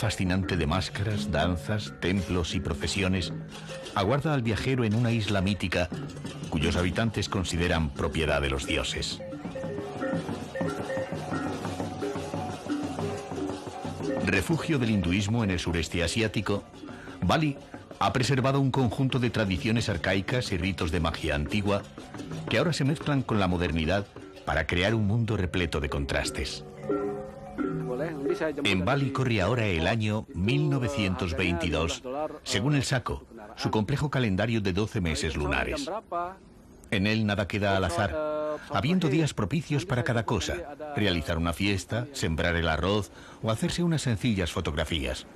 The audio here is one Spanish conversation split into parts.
fascinante de máscaras, danzas, templos y procesiones aguarda al viajero en una isla mítica cuyos habitantes consideran propiedad de los dioses. Refugio del hinduismo en el sureste asiático, Bali ha preservado un conjunto de tradiciones arcaicas y ritos de magia antigua que ahora se mezclan con la modernidad para crear un mundo repleto de contrastes. En Bali corre ahora el año 1922, según el Sako, su complejo calendario de 12 meses lunares. En él nada queda al azar, habiendo días propicios para cada cosa: realizar una fiesta, sembrar el arroz o hacerse unas sencillas fotografías.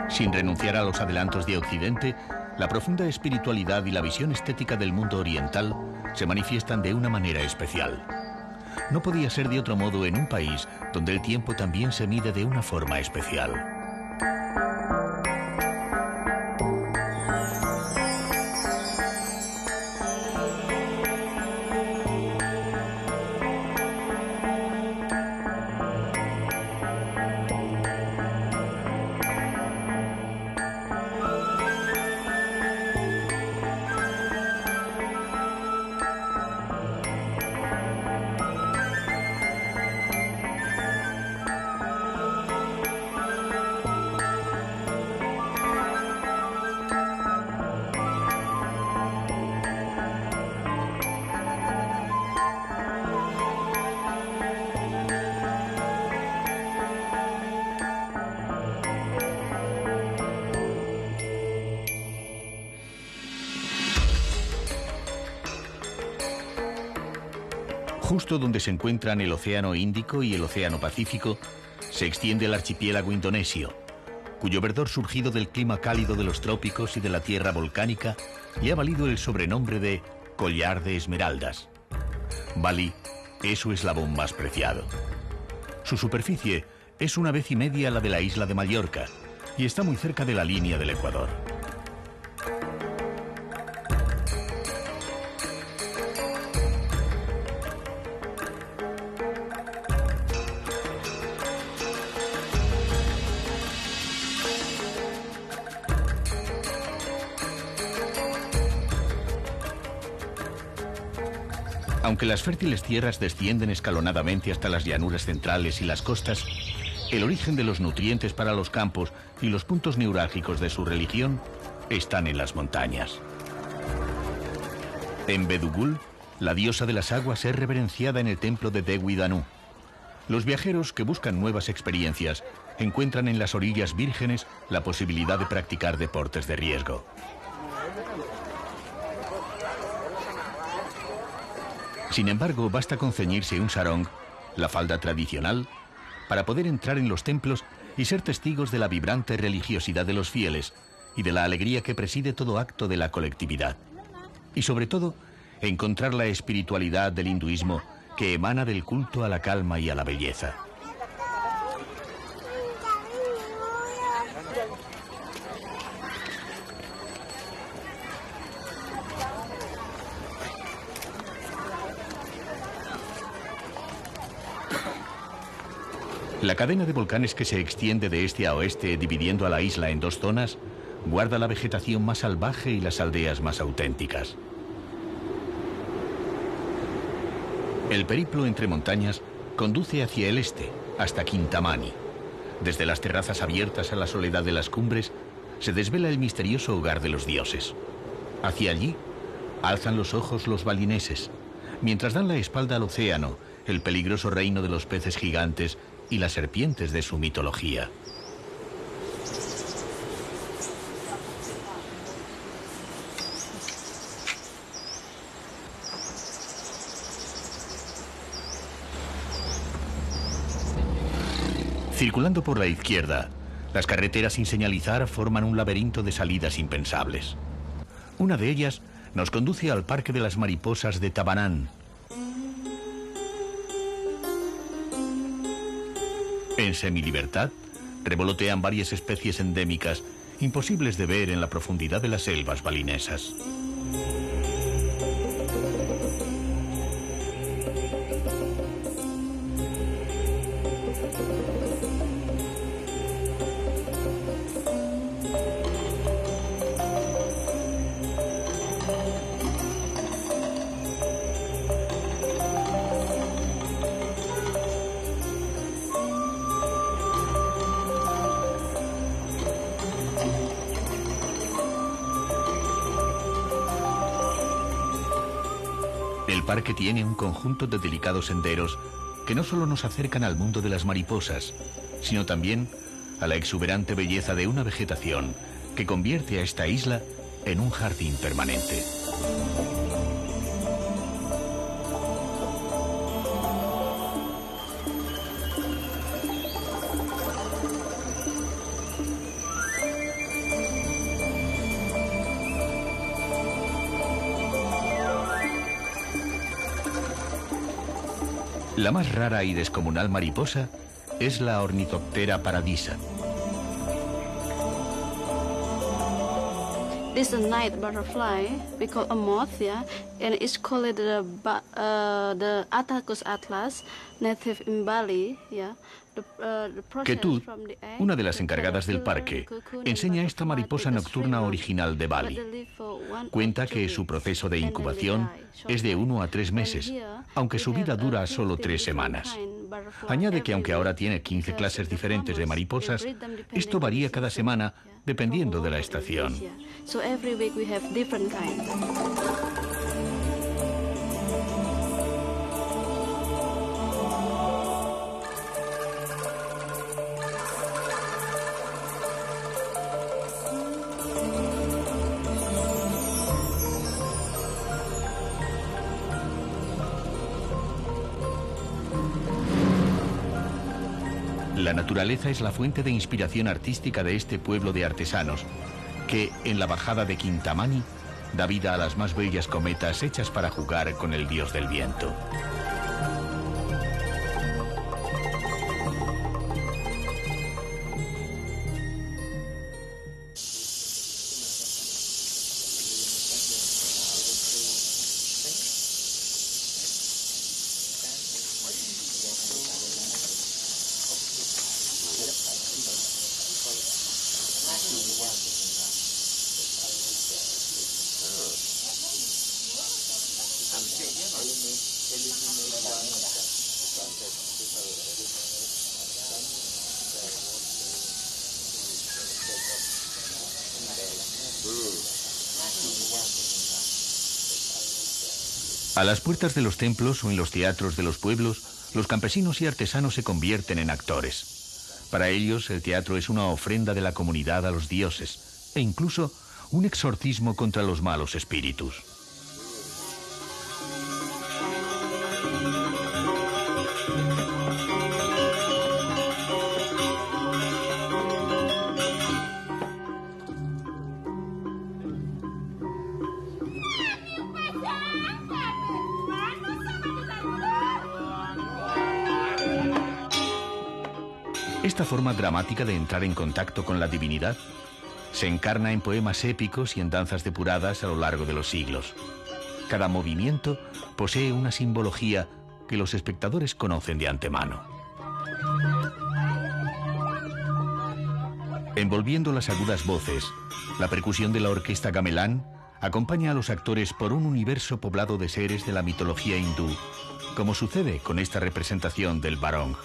Sin renunciar a los adelantos de Occidente, la profunda espiritualidad y la visión estética del mundo oriental se manifiestan de una manera especial. No podía ser de otro modo en un país donde el tiempo también se mide de una forma especial. Justo donde se encuentran el Océano Índico y el Océano Pacífico, se extiende el archipiélago indonesio, cuyo verdor surgido del clima cálido de los trópicos y de la tierra volcánica le ha valido el sobrenombre de collar de esmeraldas. Bali es su eslabón más preciado. Su superficie es 1,5 veces la de la isla de Mallorca y está muy cerca de la línea del Ecuador. Aunque las fértiles tierras descienden escalonadamente hasta las llanuras centrales y las costas, el origen de los nutrientes para los campos y los puntos neurálgicos de su religión están en las montañas. En Bedugul, la diosa de las aguas es reverenciada en el templo de Dewi Danu. Los viajeros que buscan nuevas experiencias encuentran en las orillas vírgenes la posibilidad de practicar deportes de riesgo. Sin embargo, basta con ceñirse un sarong, la falda tradicional, para poder entrar en los templos y ser testigos de la vibrante religiosidad de los fieles y de la alegría que preside todo acto de la colectividad. Y sobre todo, encontrar la espiritualidad del hinduismo que emana del culto a la calma y a la belleza. La cadena de volcanes que se extiende de este a oeste, dividiendo a la isla en 2 zonas, guarda la vegetación más salvaje y las aldeas más auténticas. El periplo entre montañas conduce hacia el este, hasta Kintamani. Desde las terrazas abiertas a la soledad de las cumbres, se desvela el misterioso hogar de los dioses. Hacia allí, alzan los ojos los balineses, mientras dan la espalda al océano, el peligroso reino de los peces gigantes y las serpientes de su mitología. Circulando por la izquierda, las carreteras sin señalizar forman un laberinto de salidas impensables. Una de ellas nos conduce al Parque de las Mariposas de Tabanan. En semilibertad, revolotean varias especies endémicas, imposibles de ver en la profundidad de las selvas balinesas. El parque tiene un conjunto de delicados senderos que no solo nos acercan al mundo de las mariposas, sino también a la exuberante belleza de una vegetación que convierte a esta isla en un jardín permanente. La más rara y descomunal mariposa es la Ornithoptera paradisa. This is a night butterfly, we call a moth, yeah, and it's called the Attacus atlas, native in Bali, yeah. Ketut, una de las encargadas del parque, enseña a esta mariposa nocturna original de Bali. Cuenta que su proceso de incubación es de 1 a 3 meses, aunque su vida dura solo 3 semanas. Añade que aunque ahora tiene 15 clases diferentes de mariposas, esto varía cada semana dependiendo de la estación. La naturaleza es la fuente de inspiración artística de este pueblo de artesanos, que, en la bajada de Kintamani, da vida a las más bellas cometas hechas para jugar con el dios del viento. A las puertas de los templos o en los teatros de los pueblos, los campesinos y artesanos se convierten en actores. Para ellos, el teatro es una ofrenda de la comunidad a los dioses, e incluso un exorcismo contra los malos espíritus. Esta forma dramática de entrar en contacto con la divinidad se encarna en poemas épicos y en danzas depuradas a lo largo de los siglos. Cada movimiento posee una simbología que los espectadores conocen de antemano. Envolviendo las agudas voces, la percusión de la orquesta gamelán acompaña a los actores por un universo poblado de seres de la mitología hindú, como sucede con esta representación del Barong.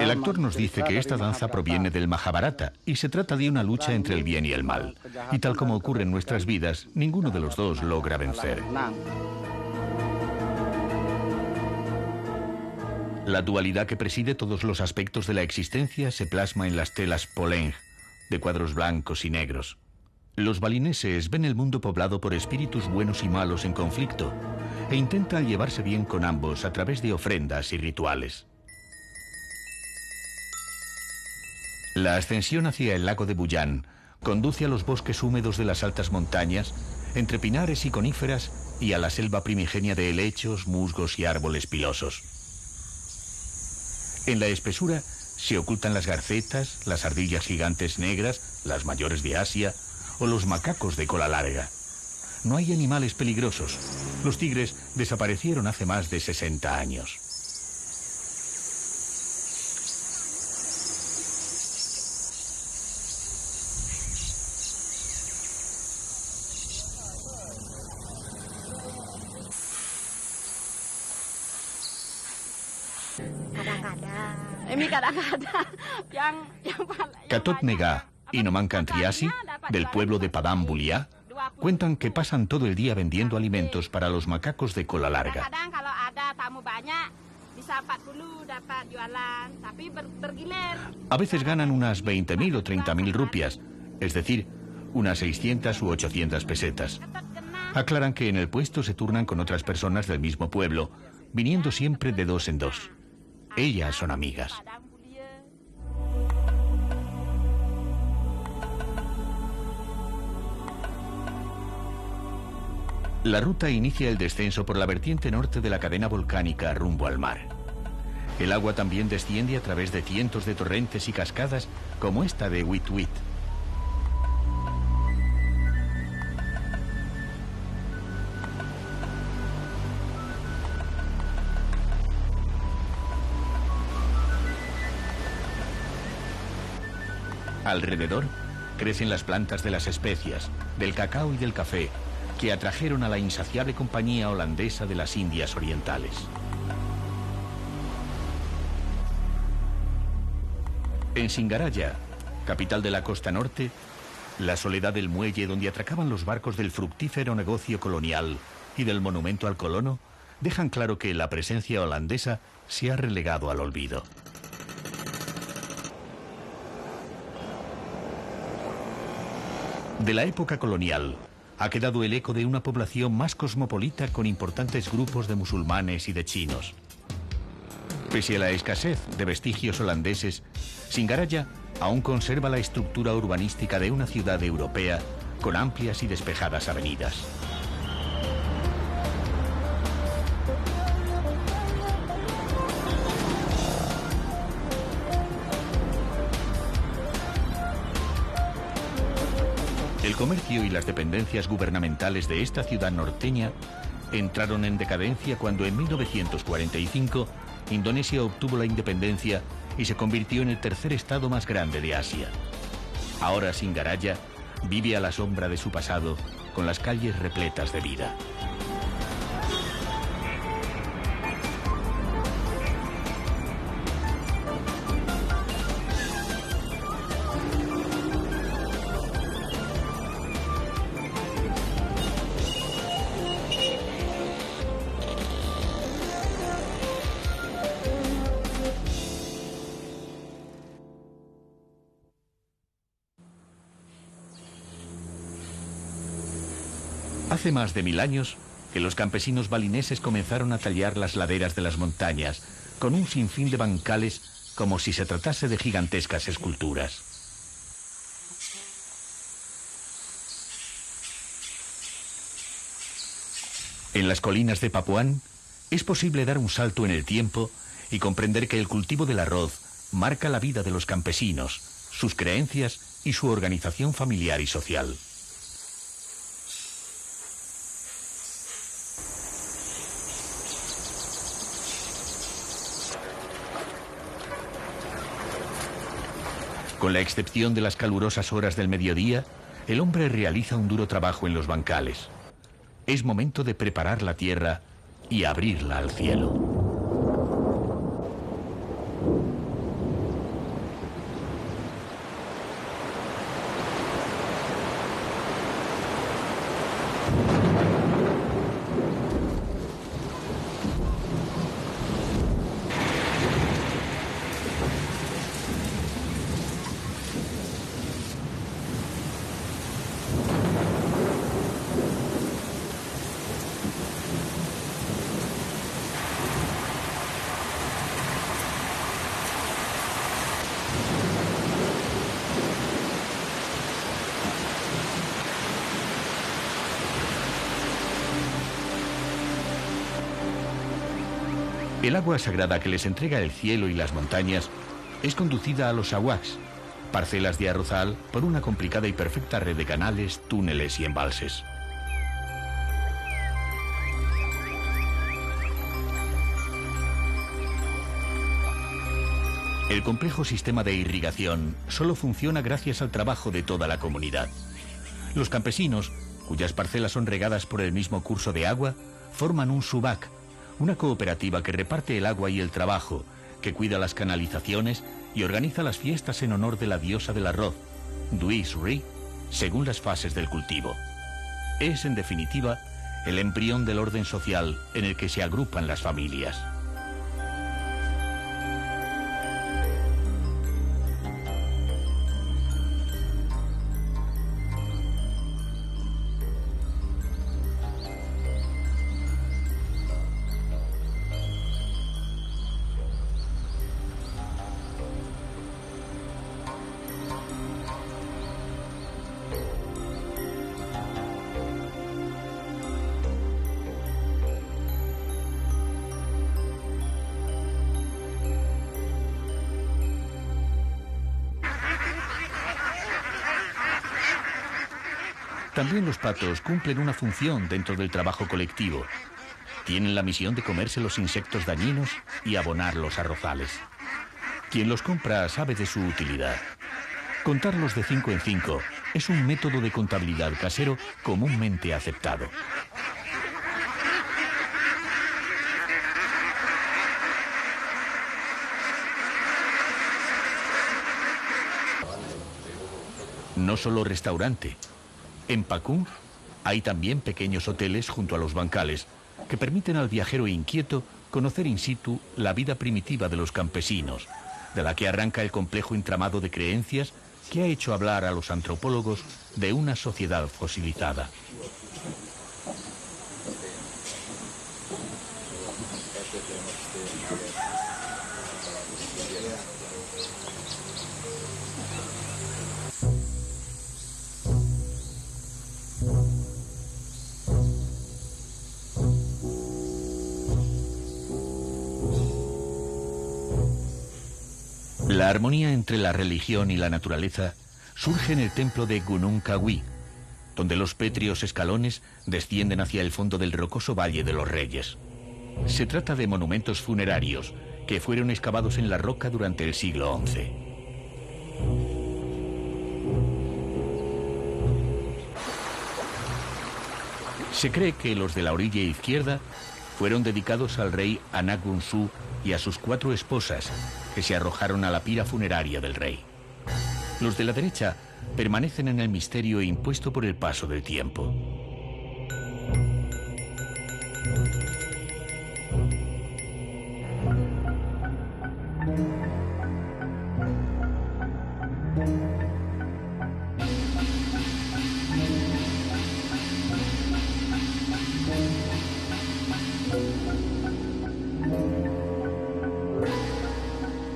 El actor nos dice que esta danza proviene del Mahabharata y se trata de una lucha entre el bien y el mal. Y tal como ocurre en nuestras vidas, ninguno de los dos logra vencer. La dualidad que preside todos los aspectos de la existencia se plasma en las telas Poleng, de cuadros blancos y negros. Los balineses ven el mundo poblado por espíritus buenos y malos en conflicto e intentan llevarse bien con ambos a través de ofrendas y rituales. La ascensión hacia el lago de Buyán conduce a los bosques húmedos de las altas montañas, entre pinares y coníferas, y a la selva primigenia de helechos, musgos y árboles pilosos. En la espesura se ocultan las garcetas, las ardillas gigantes negras, las mayores de Asia, o los macacos de cola larga. No hay animales peligrosos. Los tigres desaparecieron hace más de 60 años. Katot Nega y Noman Kantriasi, del pueblo de Padang Bulia, cuentan que pasan todo el día vendiendo alimentos para los macacos de cola larga. A veces ganan unas 20.000 o 30.000 rupias, es decir, unas 600 u 800 pesetas. Aclaran que en el puesto se turnan con otras personas del mismo pueblo, viniendo siempre de dos en dos. Ellas son amigas. La ruta inicia el descenso por la vertiente norte de la cadena volcánica rumbo al mar. El agua también desciende a través de cientos de torrentes y cascadas como esta de Wit Wit. Alrededor crecen las plantas de las especias, del cacao y del café, que atrajeron a la insaciable compañía holandesa de las Indias Orientales. En Singaraya, capital de la costa norte, la soledad del muelle donde atracaban los barcos del fructífero negocio colonial y del monumento al colono dejan claro que la presencia holandesa se ha relegado al olvido. De la época colonial ha quedado el eco de una población más cosmopolita con importantes grupos de musulmanes y de chinos. Pese a la escasez de vestigios holandeses, Singaraya aún conserva la estructura urbanística de una ciudad europea con amplias y despejadas avenidas. El comercio y las dependencias gubernamentales de esta ciudad norteña entraron en decadencia cuando en 1945 Indonesia obtuvo la independencia y se convirtió en el tercer estado más grande de Asia. Ahora Singaraya vive a la sombra de su pasado, con las calles repletas de vida. Hace más de 1000 años que los campesinos balineses comenzaron a tallar las laderas de las montañas con un sinfín de bancales como si se tratase de gigantescas esculturas. En las colinas de Papuán es posible dar un salto en el tiempo y comprender que el cultivo del arroz marca la vida de los campesinos, sus creencias y su organización familiar y social. Con la excepción de las calurosas horas del mediodía, el hombre realiza un duro trabajo en los bancales. Es momento de preparar la tierra y abrirla al cielo. El agua sagrada que les entrega el cielo y las montañas es conducida a los sawaks, parcelas de arrozal por una complicada y perfecta red de canales, túneles y embalses. El complejo sistema de irrigación solo funciona gracias al trabajo de toda la comunidad. Los campesinos, cuyas parcelas son regadas por el mismo curso de agua, forman un subak, una cooperativa que reparte el agua y el trabajo, que cuida las canalizaciones y organiza las fiestas en honor de la diosa del arroz, Duis Ri, según las fases del cultivo. Es, en definitiva, el embrión del orden social en el que se agrupan las familias. También los patos cumplen una función dentro del trabajo colectivo. Tienen la misión de comerse los insectos dañinos y abonar los arrozales. Quien los compra sabe de su utilidad. Contarlos de 5 en 5 es un método de contabilidad casero comúnmente aceptado. No solo restaurante. En Pakung hay también pequeños hoteles junto a los bancales que permiten al viajero inquieto conocer in situ la vida primitiva de los campesinos, de la que arranca el complejo entramado de creencias que ha hecho hablar a los antropólogos de una sociedad fosilizada. La armonía entre la religión y la naturaleza surge en el templo de Gunung Kawi, donde los pétreos escalones descienden hacia el fondo del rocoso Valle de los Reyes. Se trata de monumentos funerarios que fueron excavados en la roca durante el siglo XI. Se cree que los de la orilla izquierda fueron dedicados al rey Anak-Gunsu y a sus 4 esposas, que se arrojaron a la pira funeraria del rey. Los de la derecha permanecen en el misterio impuesto por el paso del tiempo.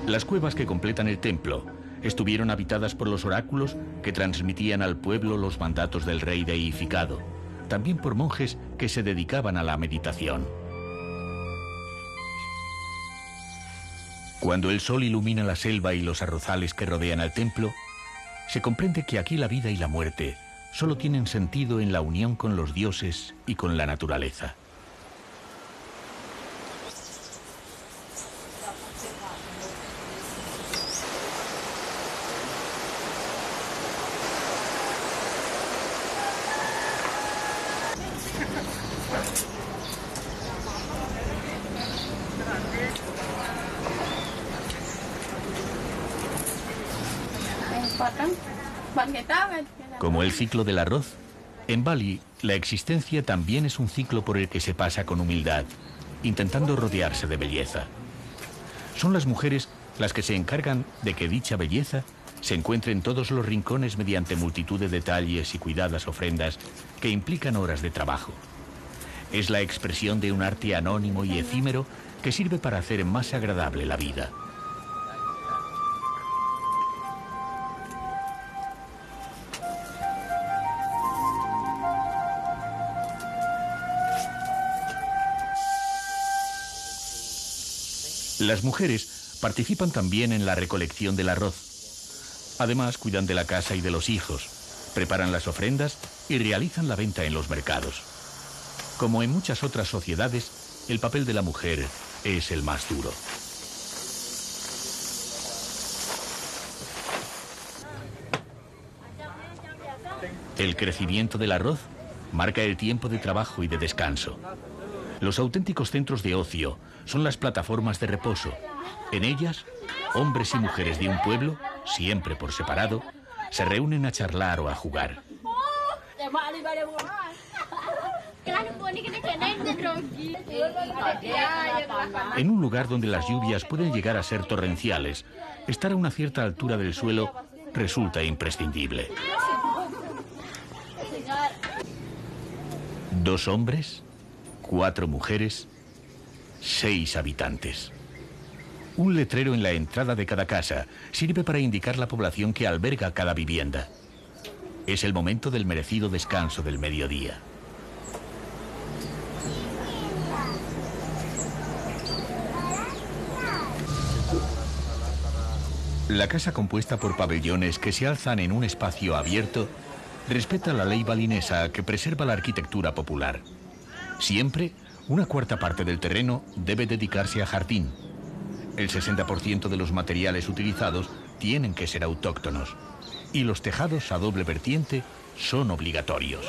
Las cuevas que completan el templo estuvieron habitadas por los oráculos que transmitían al pueblo los mandatos del rey deificado, también por monjes que se dedicaban a la meditación. Cuando el sol ilumina la selva y los arrozales que rodean al templo, se comprende que aquí la vida y la muerte solo tienen sentido en la unión con los dioses y con la naturaleza. Como el ciclo del arroz, en Bali la existencia también es un ciclo por el que se pasa con humildad, intentando rodearse de belleza. Son las mujeres las que se encargan de que dicha belleza se encuentre en todos los rincones mediante multitud de detalles y cuidadas ofrendas que implican horas de trabajo. Es la expresión de un arte anónimo y efímero que sirve para hacer más agradable la vida. Las mujeres participan también en la recolección del arroz. Además, cuidan de la casa y de los hijos, preparan las ofrendas y realizan la venta en los mercados. Como en muchas otras sociedades, el papel de la mujer es el más duro. El crecimiento del arroz marca el tiempo de trabajo y de descanso. Los auténticos centros de ocio son las plataformas de reposo. En ellas, hombres y mujeres de un pueblo, siempre por separado, se reúnen a charlar o a jugar. En un lugar donde las lluvias pueden llegar a ser torrenciales, estar a una cierta altura del suelo resulta imprescindible. 2 hombres, 4 mujeres, 6 habitantes. Un letrero en la entrada de cada casa sirve para indicar la población que alberga cada vivienda. Es el momento del merecido descanso del mediodía. La casa, compuesta por pabellones que se alzan en un espacio abierto, respeta la ley balinesa que preserva la arquitectura popular. Siempre, una cuarta parte del terreno debe dedicarse a jardín. El 60% de los materiales utilizados tienen que ser autóctonos. Y los tejados a doble vertiente son obligatorios.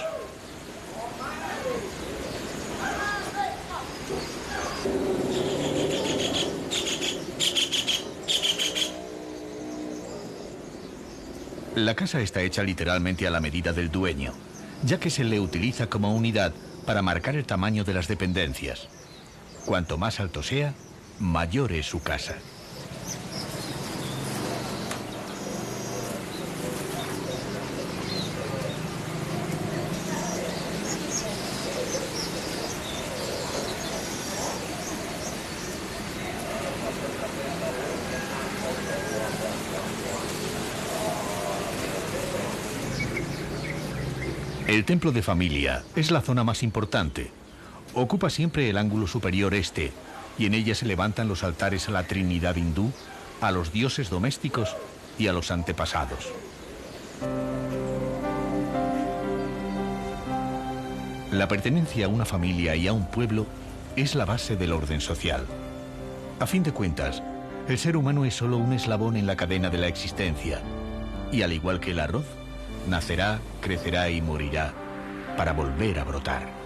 La casa está hecha literalmente a la medida del dueño, ya que se le utiliza como unidad para marcar el tamaño de las dependencias. Cuanto más alto sea, mayor es su casa. El templo de familia es la zona más importante. Ocupa siempre el ángulo superior este, y en ella se levantan los altares a la Trinidad hindú, a los dioses domésticos y a los antepasados. La pertenencia a una familia y a un pueblo es la base del orden social. A fin de cuentas, el ser humano es solo un eslabón en la cadena de la existencia, y al igual que el arroz, nacerá, crecerá y morirá para volver a brotar.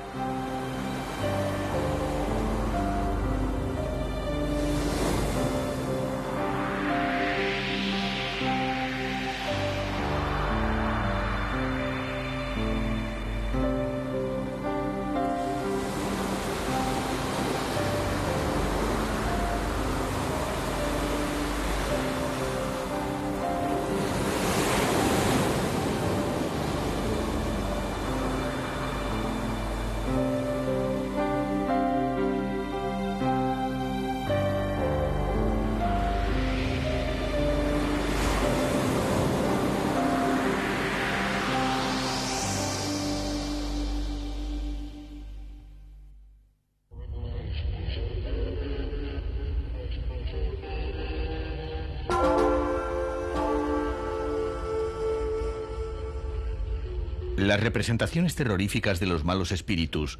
Las representaciones terroríficas de los malos espíritus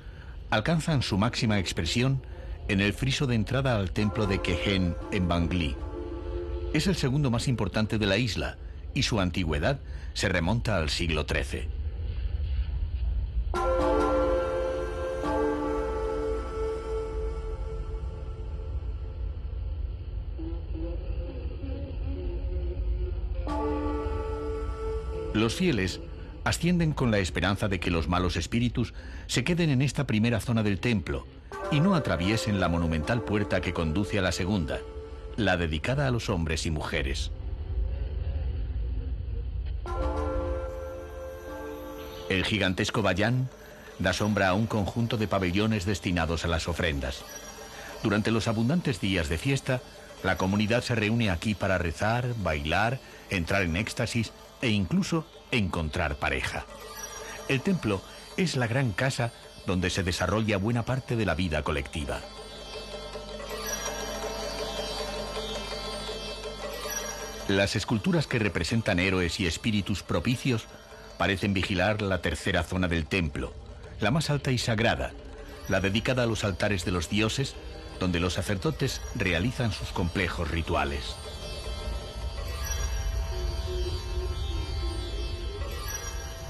alcanzan su máxima expresión en el friso de entrada al templo de Kehen en Bangli. Es el segundo más importante de la isla y su antigüedad se remonta al siglo XIII. Los fieles ascienden con la esperanza de que los malos espíritus se queden en esta primera zona del templo y no atraviesen la monumental puerta que conduce a la segunda, la dedicada a los hombres y mujeres. El gigantesco bayán da sombra a un conjunto de pabellones destinados a las ofrendas. Durante los abundantes días de fiesta, la comunidad se reúne aquí para rezar, bailar, entrar en éxtasis e incluso encontrar pareja. El templo es la gran casa donde se desarrolla buena parte de la vida colectiva. Las esculturas que representan héroes y espíritus propicios parecen vigilar la tercera zona del templo, la más alta y sagrada, la dedicada a los altares de los dioses, donde los sacerdotes realizan sus complejos rituales.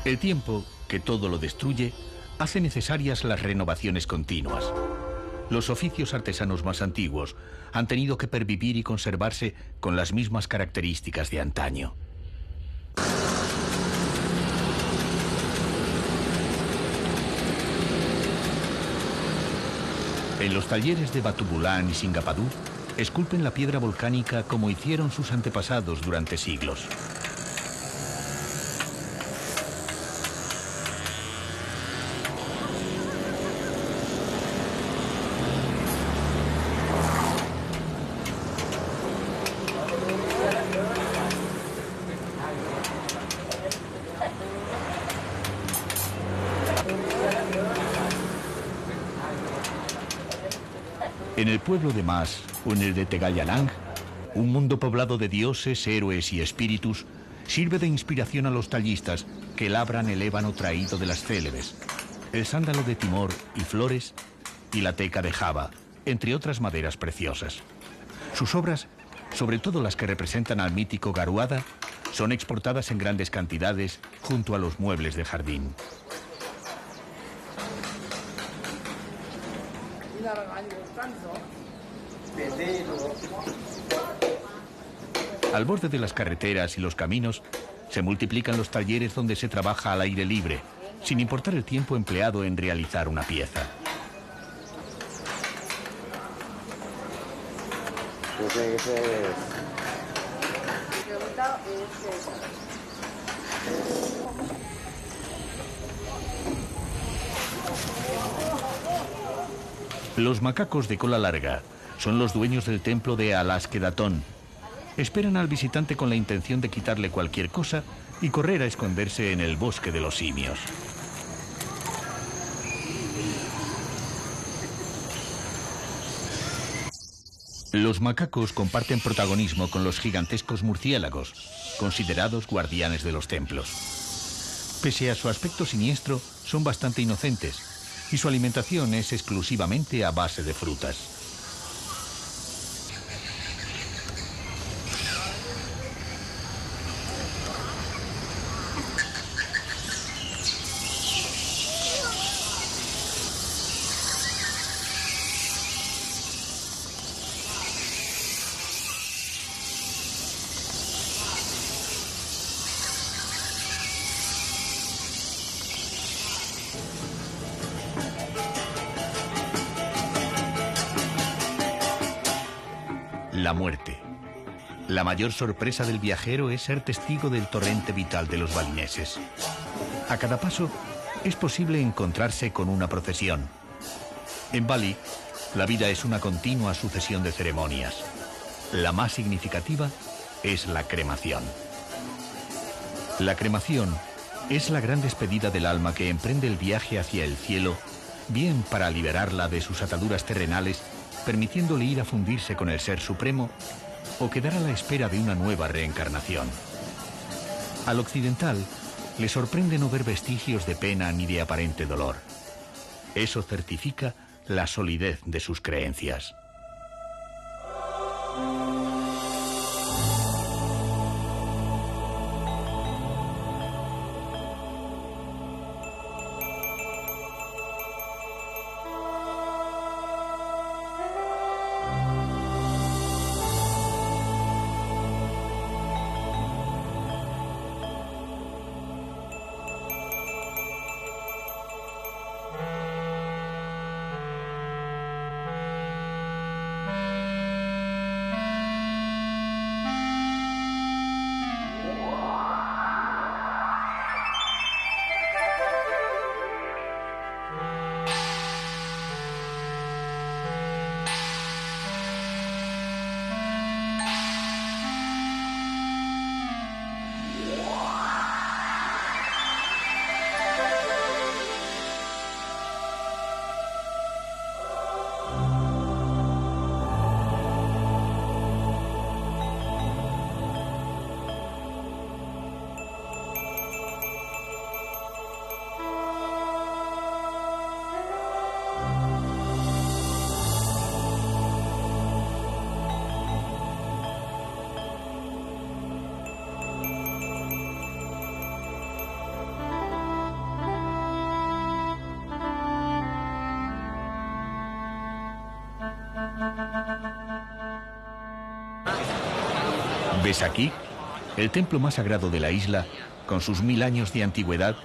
El tiempo, que todo lo destruye, hace necesarias las renovaciones continuas. los oficios artesanos más antiguos han tenido que pervivir y conservarse con las mismas características de antaño. En los talleres de Batubulán y Singapadú esculpen la piedra volcánica como hicieron sus antepasados durante siglos. En el pueblo de Mas o en el de Tegallalang, un mundo poblado de dioses, héroes y espíritus, sirve de inspiración a los tallistas que labran el ébano traído de las célebes, el sándalo de Timor y Flores y la teca de Java, entre otras maderas preciosas. Sus obras, sobre todo las que representan al mítico Garuada, son exportadas en grandes cantidades junto a los muebles de jardín. Al borde de las carreteras y los caminos se multiplican los talleres donde se trabaja al aire libre, sin importar el tiempo empleado en realizar una pieza. Los macacos de cola larga son los dueños del templo de Alasquedatón. Esperan al visitante con la intención de quitarle cualquier cosa y correr a esconderse en el bosque de los simios. Los macacos comparten protagonismo con los gigantescos murciélagos, considerados guardianes de los templos. Pese a su aspecto siniestro, son bastante inocentes y su alimentación es exclusivamente a base de frutas. La muerte. La mayor sorpresa del viajero es ser testigo del torrente vital de los balineses. A cada paso es posible encontrarse con una procesión. En Bali, la vida es una continua sucesión de ceremonias. La más significativa es la cremación. La cremación es la gran despedida del alma que emprende el viaje hacia el cielo, bien para liberarla de sus ataduras terrenales, permitiéndole ir a fundirse con el Ser Supremo, o quedar a la espera de una nueva reencarnación. Al occidental le sorprende no ver vestigios de pena ni de aparente dolor. Eso certifica la solidez de sus creencias. Besakí, el templo más sagrado de la isla, con sus 1000 años de antigüedad,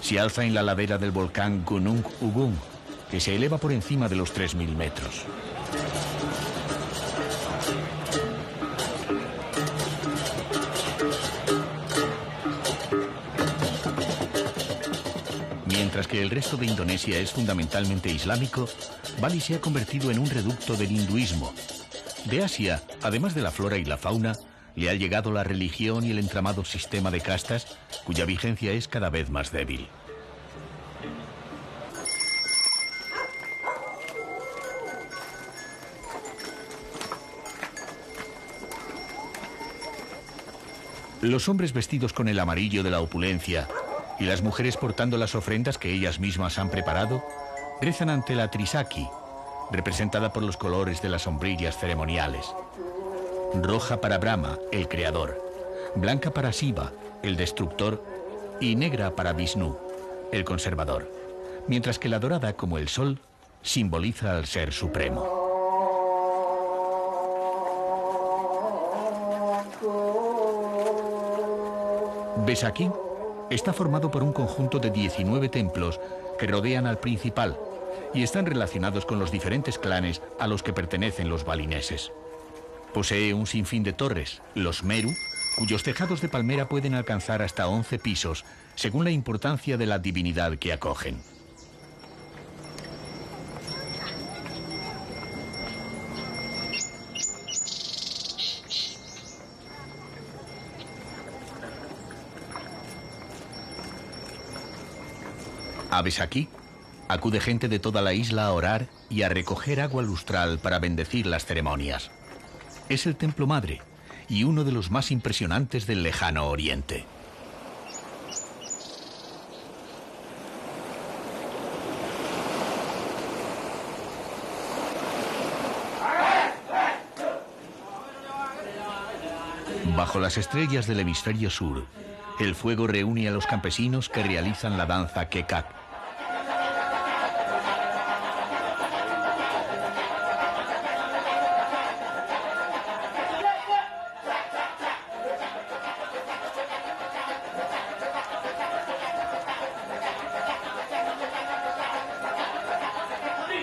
se alza en la ladera del volcán Gunung Agung, que se eleva por encima de los 3000 metros. Mientras que el resto de Indonesia es fundamentalmente islámico, Bali se ha convertido en un reducto del hinduismo. De Asia, además de la flora y la fauna, le ha llegado la religión y el entramado sistema de castas, cuya vigencia es cada vez más débil. Los hombres vestidos con el amarillo de la opulencia y las mujeres portando las ofrendas que ellas mismas han preparado, rezan ante la Trisakti, representada por los colores de las sombrillas ceremoniales. Roja para Brahma, el creador, blanca para Shiva, el destructor, y negra para Vishnu, el conservador, mientras que la dorada, como el sol, simboliza al Ser Supremo. Besakí está formado por un conjunto de 19 templos que rodean al principal y están relacionados con los diferentes clanes a los que pertenecen los balineses. Posee un sinfín de torres, los Meru, cuyos tejados de palmera pueden alcanzar hasta 11 pisos, según la importancia de la divinidad que acogen. A Besakí acude gente de toda la isla a orar y a recoger agua lustral para bendecir las ceremonias. Es el templo madre y uno de los más impresionantes del lejano oriente. Bajo las estrellas del hemisferio sur, el fuego reúne a los campesinos que realizan la danza Kekak.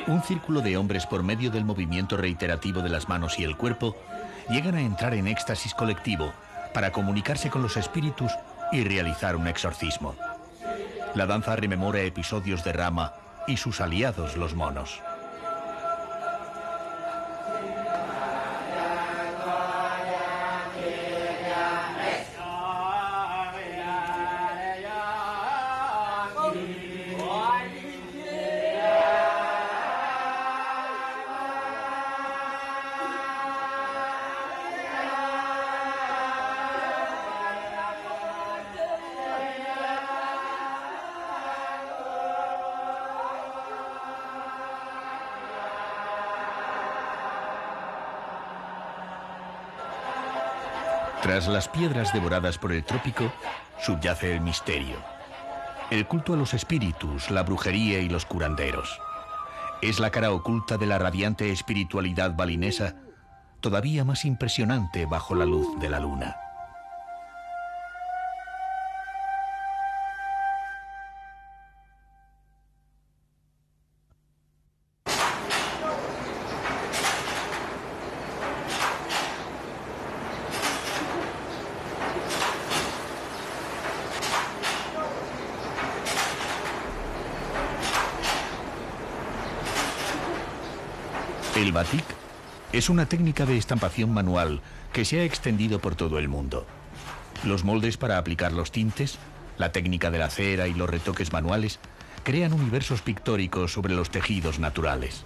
Un círculo de hombres, por medio del movimiento reiterativo de las manos y el cuerpo, llegan a entrar en éxtasis colectivo para comunicarse con los espíritus y realizar un exorcismo. La danza rememora episodios de Rama y sus aliados, los monos. Tras las piedras devoradas por el trópico, subyace el misterio. El culto a los espíritus, la brujería y los curanderos. Es la cara oculta de la radiante espiritualidad balinesa, todavía más impresionante bajo la luz de la luna. El batik es una técnica de estampación manual que se ha extendido por todo el mundo. Los moldes para aplicar los tintes, la técnica de la cera y los retoques manuales crean universos pictóricos sobre los tejidos naturales.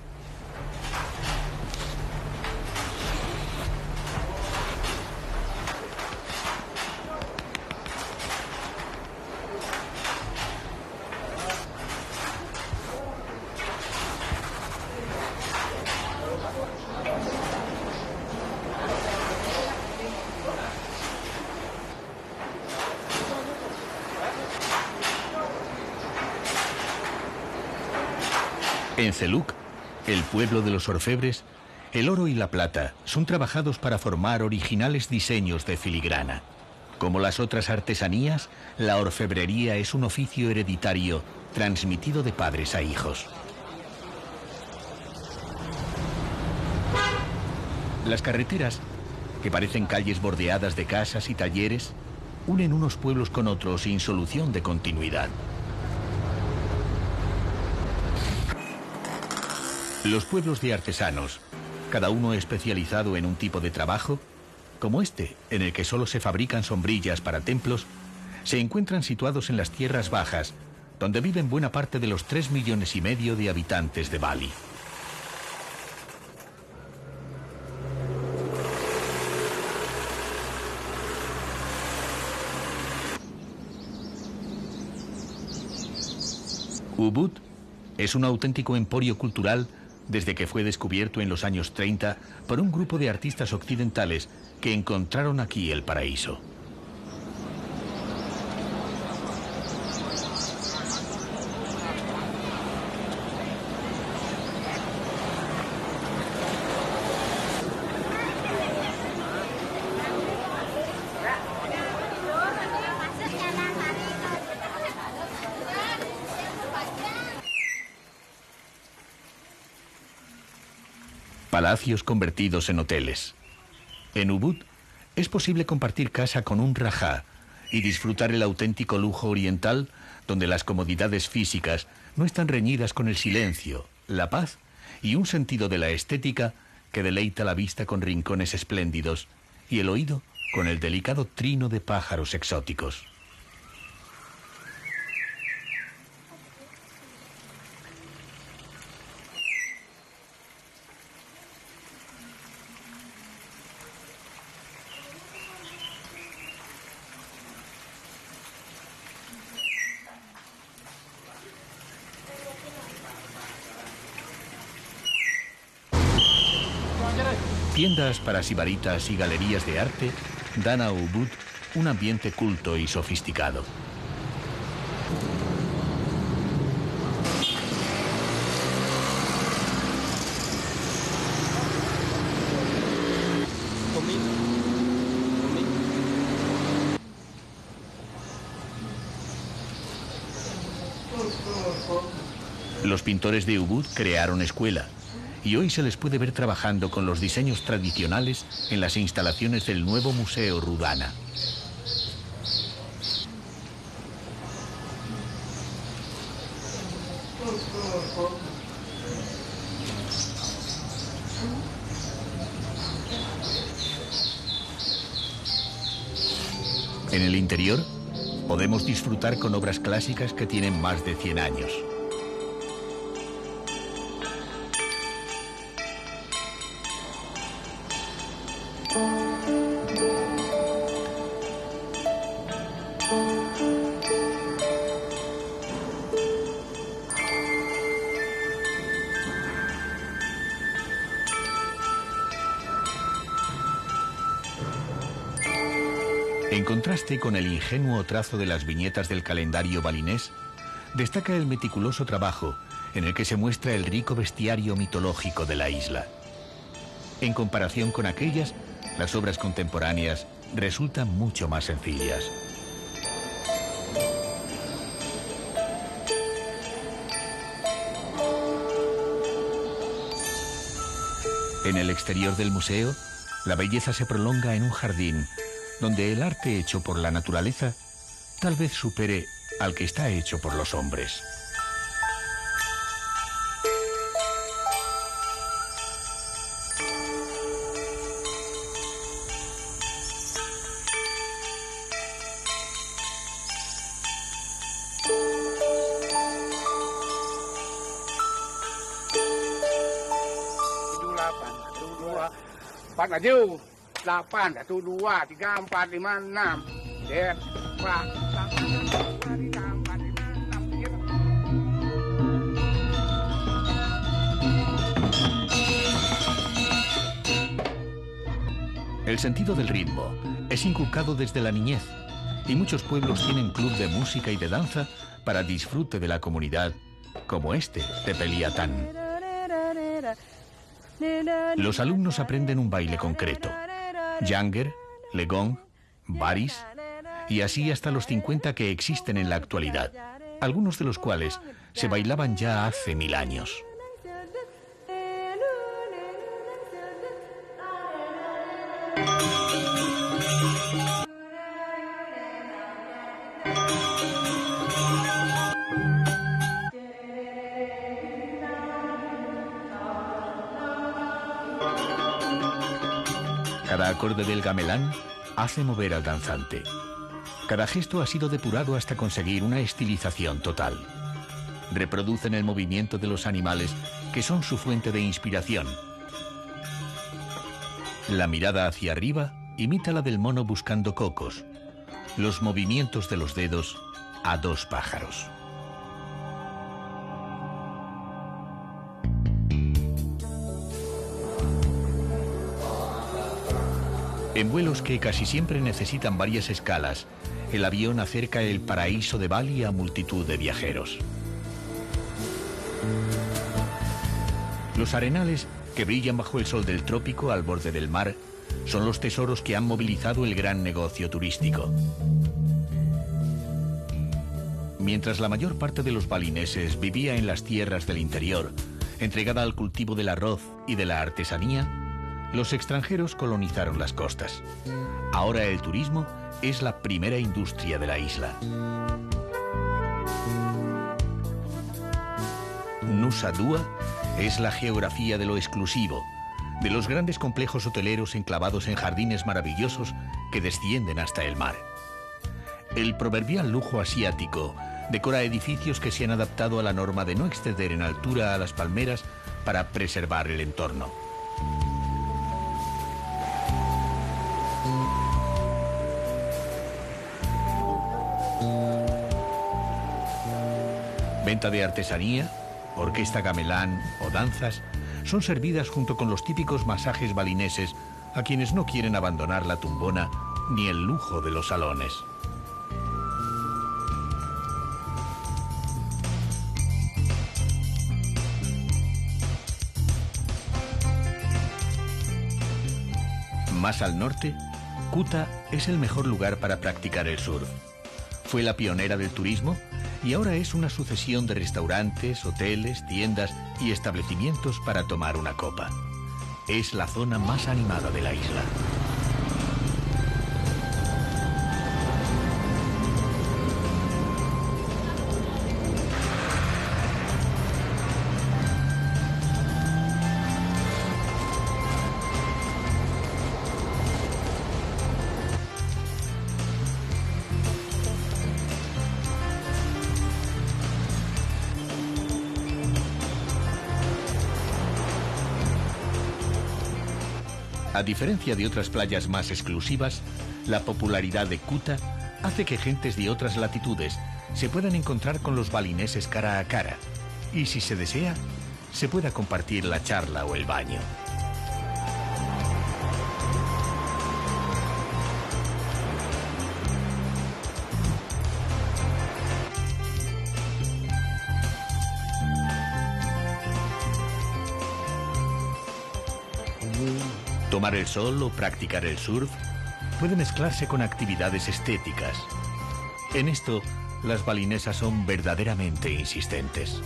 En Celuk, el pueblo de los orfebres, El oro y la plata son trabajados para formar originales diseños de filigrana. Como las otras artesanías, la orfebrería es un oficio hereditario transmitido de padres a hijos. Las carreteras, que parecen calles bordeadas de casas y talleres, unen unos pueblos con otros sin solución de continuidad. Los pueblos de artesanos, cada uno especializado en un tipo de trabajo, como este, en el que solo se fabrican sombrillas para templos, se encuentran situados en las tierras bajas, donde viven buena parte de los 3,5 millones de habitantes de Bali. Ubud es un auténtico emporio cultural desde que fue descubierto en los años 30 por un grupo de artistas occidentales que encontraron aquí el paraíso. Palacios convertidos en hoteles. En Ubud es posible compartir casa con un rajá y disfrutar el auténtico lujo oriental, donde las comodidades físicas no están reñidas con el silencio, la paz y un sentido de la estética que deleita la vista con rincones espléndidos y el oído con el delicado trino de pájaros exóticos. Tiendas para sibaritas y galerías de arte dan a Ubud un ambiente culto y sofisticado. Los pintores de Ubud crearon escuela y hoy se les puede ver trabajando con los diseños tradicionales en las instalaciones del nuevo Museo Rudana. En el interior podemos disfrutar con obras clásicas que tienen más de 100 años. En contraste con el ingenuo trazo de las viñetas del calendario balinés, destaca el meticuloso trabajo en el que se muestra el rico bestiario mitológico de la isla. En comparación con aquellas, las obras contemporáneas resultan mucho más sencillas. En el exterior del museo, la belleza se prolonga en un jardín donde el arte hecho por la naturaleza tal vez supere al que está hecho por los hombres. El sentido del ritmo es inculcado desde la niñez y muchos pueblos tienen club de música y de danza para disfrute de la comunidad, como este de Peliatán. Los alumnos aprenden un baile concreto: Yanger, Legong, Baris, y así hasta los 50 que existen en la actualidad, algunos de los cuales se bailaban ya hace 1000 años. Cada acorde del gamelán hace mover al danzante. Cada gesto ha sido depurado hasta conseguir una estilización total. Reproducen el movimiento de los animales, que son su fuente de inspiración. La mirada hacia arriba imita la del mono buscando cocos. Los movimientos de los dedos a 2 pájaros. En vuelos que casi siempre necesitan varias escalas, el avión acerca el paraíso de Bali a multitud de viajeros. Los arenales que brillan bajo el sol del trópico al borde del mar son los tesoros que han movilizado el gran negocio turístico. Mientras la mayor parte de los balineses vivía en las tierras del interior, entregada al cultivo del arroz y de la artesanía, los extranjeros colonizaron las costas. Ahora el turismo es la primera industria de la isla. Nusa Dua es la geografía de lo exclusivo, de los grandes complejos hoteleros enclavados en jardines maravillosos que descienden hasta el mar. El proverbial lujo asiático decora edificios que se han adaptado a la norma de no exceder en altura a las palmeras para preservar el entorno. Venta de artesanía, orquesta gamelán o danzas son servidas junto con los típicos masajes balineses a quienes no quieren abandonar la tumbona ni el lujo de los salones. Más al norte, Kuta es el mejor lugar para practicar el surf. Fue la pionera del turismo y ahora es una sucesión de restaurantes, hoteles, tiendas y establecimientos para tomar una copa. Es la zona más animada de la isla. A diferencia de otras playas más exclusivas, la popularidad de Kuta hace que gentes de otras latitudes se puedan encontrar con los balineses cara a cara y, si se desea, se pueda compartir la charla o el baño. Tomar el sol o practicar el surf puede mezclarse con actividades estéticas. En esto, las balinesas son verdaderamente insistentes.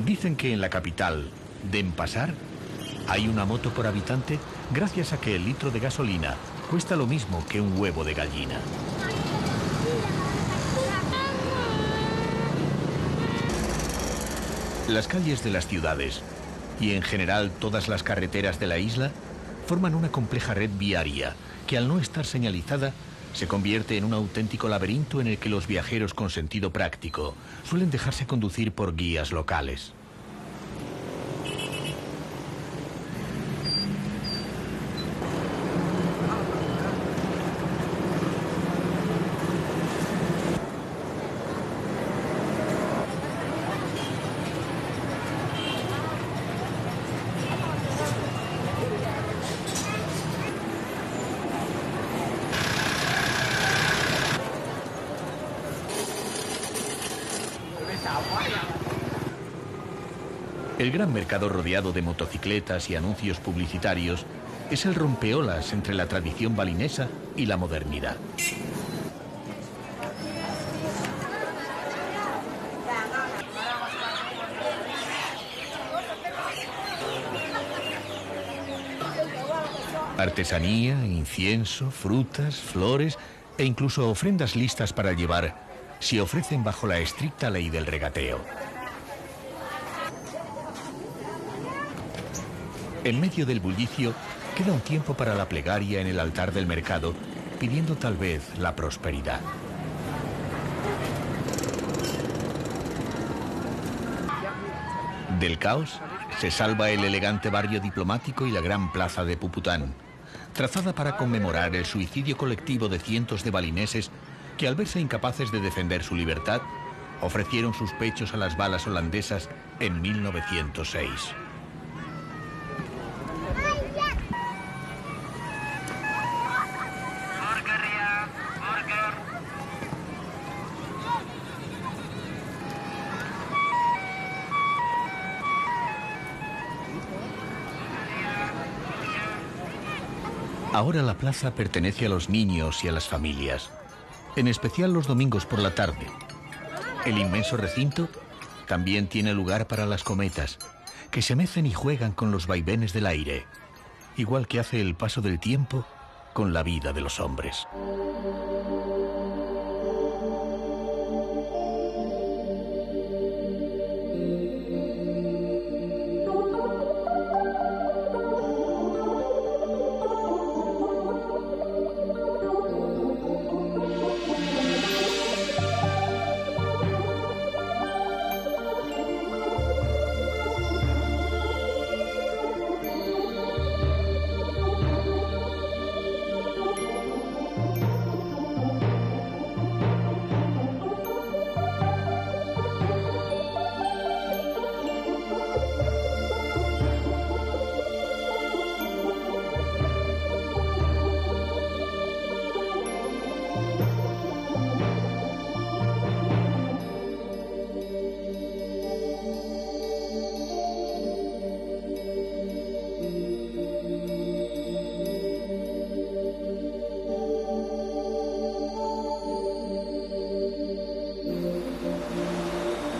Dicen que en la capital, Denpasar, hay una moto por habitante gracias a que el litro de gasolina cuesta lo mismo que un huevo de gallina. Las calles de las ciudades, y en general todas las carreteras de la isla, forman una compleja red viaria que, al no estar señalizada, se convierte en un auténtico laberinto en el que los viajeros con sentido práctico suelen dejarse conducir por guías locales. El gran mercado rodeado de motocicletas y anuncios publicitarios es el rompeolas entre la tradición balinesa y la modernidad. Artesanía, incienso, frutas, flores e incluso ofrendas listas para llevar se ofrecen bajo la estricta ley del regateo. En medio del bullicio queda un tiempo para la plegaria en el altar del mercado, pidiendo tal vez la prosperidad. Del caos se salva el elegante barrio diplomático y la gran plaza de Pupután, trazada para conmemorar el suicidio colectivo de cientos de balineses que, al verse incapaces de defender su libertad, ofrecieron sus pechos a las balas holandesas en 1906. Ahora la plaza pertenece a los niños y a las familias, en especial los domingos por la tarde. El inmenso recinto también tiene lugar para las cometas, que se mecen y juegan con los vaivenes del aire, igual que hace el paso del tiempo con la vida de los hombres.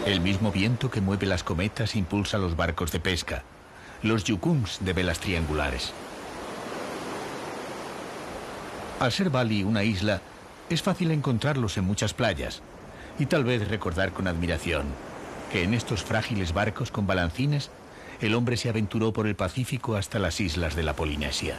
El mismo viento que mueve las cometas impulsa los barcos de pesca, los yukungs de velas triangulares. Al ser Bali una isla, es fácil encontrarlos en muchas playas y tal vez recordar con admiración que en estos frágiles barcos con balancines el hombre se aventuró por el Pacífico hasta las islas de la Polinesia.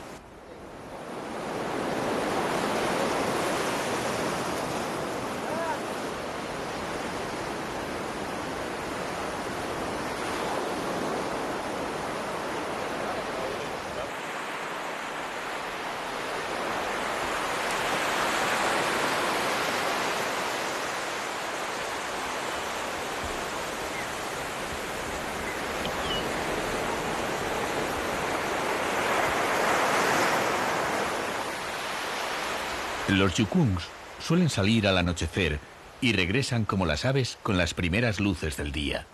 Los yukungs suelen salir al anochecer y regresan como las aves con las primeras luces del día.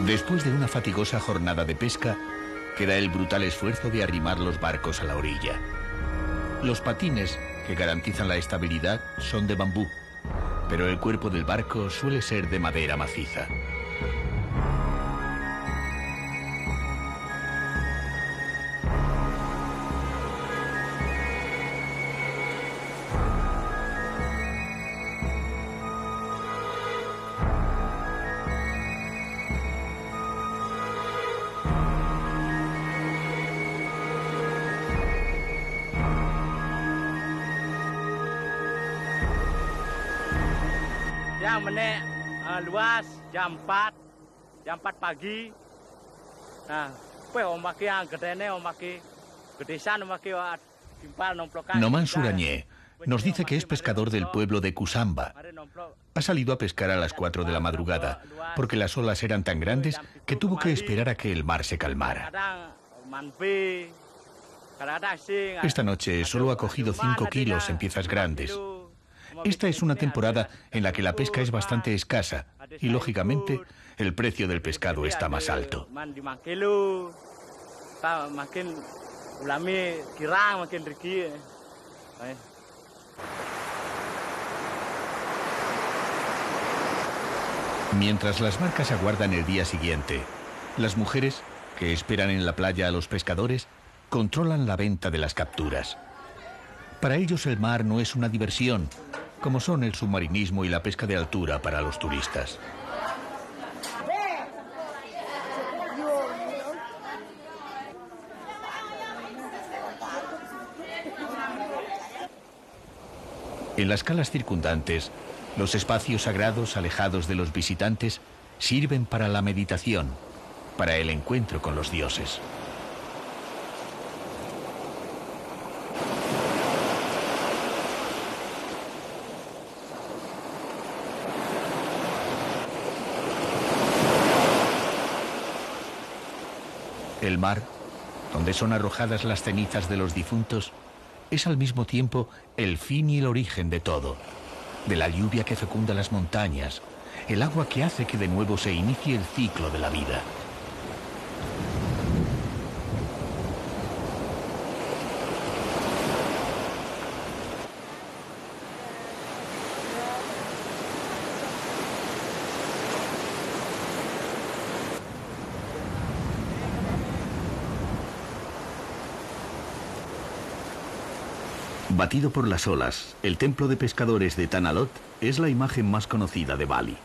Después de una fatigosa jornada de pesca, queda el brutal esfuerzo de arrimar los barcos a la orilla. Los patines que garantizan la estabilidad son de bambú, pero el cuerpo del barco suele ser de madera maciza. Yang menek luas jam 4 pagi. Nah, pues omaki yang gedene omaki gedesan omaki timpal nomplokan. Noman Surañé nos dice que es pescador del pueblo de Kusamba. Ha salido a pescar a las 4 de la madrugada porque las olas eran tan grandes que tuvo que esperar a que el mar se calmara. Esta noche solo ha cogido 5 kilos en piezas grandes. Esta es una temporada en la que la pesca es bastante escasa y, lógicamente, el precio del pescado está más alto. Mientras las barcas aguardan el día siguiente, las mujeres, que esperan en la playa a los pescadores, controlan la venta de las capturas. Para ellos el mar no es una diversión, como son el submarinismo y la pesca de altura para los turistas. En las calas circundantes, los espacios sagrados alejados de los visitantes sirven para la meditación, para el encuentro con los dioses. El mar, donde son arrojadas las cenizas de los difuntos, es al mismo tiempo el fin y el origen de todo, de la lluvia que fecunda las montañas, el agua que hace que de nuevo se inicie el ciclo de la vida. Batido por las olas, el templo de pescadores de Tanah Lot es la imagen más conocida de Bali.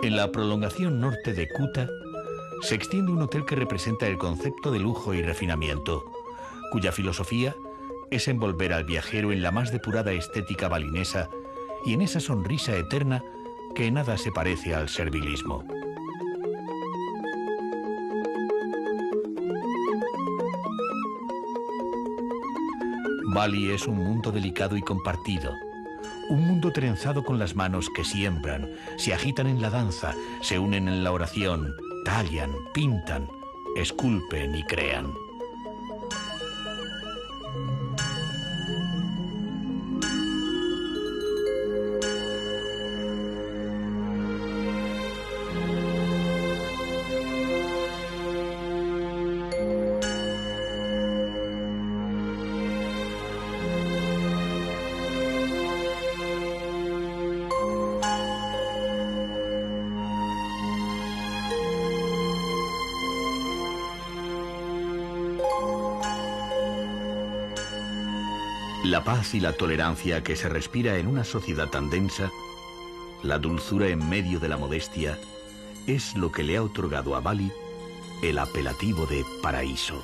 En la prolongación norte de Kuta se extiende un hotel que representa el concepto de lujo y refinamiento, cuya filosofía es envolver al viajero en la más depurada estética balinesa y en esa sonrisa eterna que nada se parece al servilismo. Bali es un mundo delicado y compartido. Un mundo trenzado con las manos que siembran, se agitan en la danza, se unen en la oración, tallan, pintan, esculpen y crean. La paz y la tolerancia que se respira en una sociedad tan densa, la dulzura en medio de la modestia, es lo que le ha otorgado a Bali el apelativo de paraíso.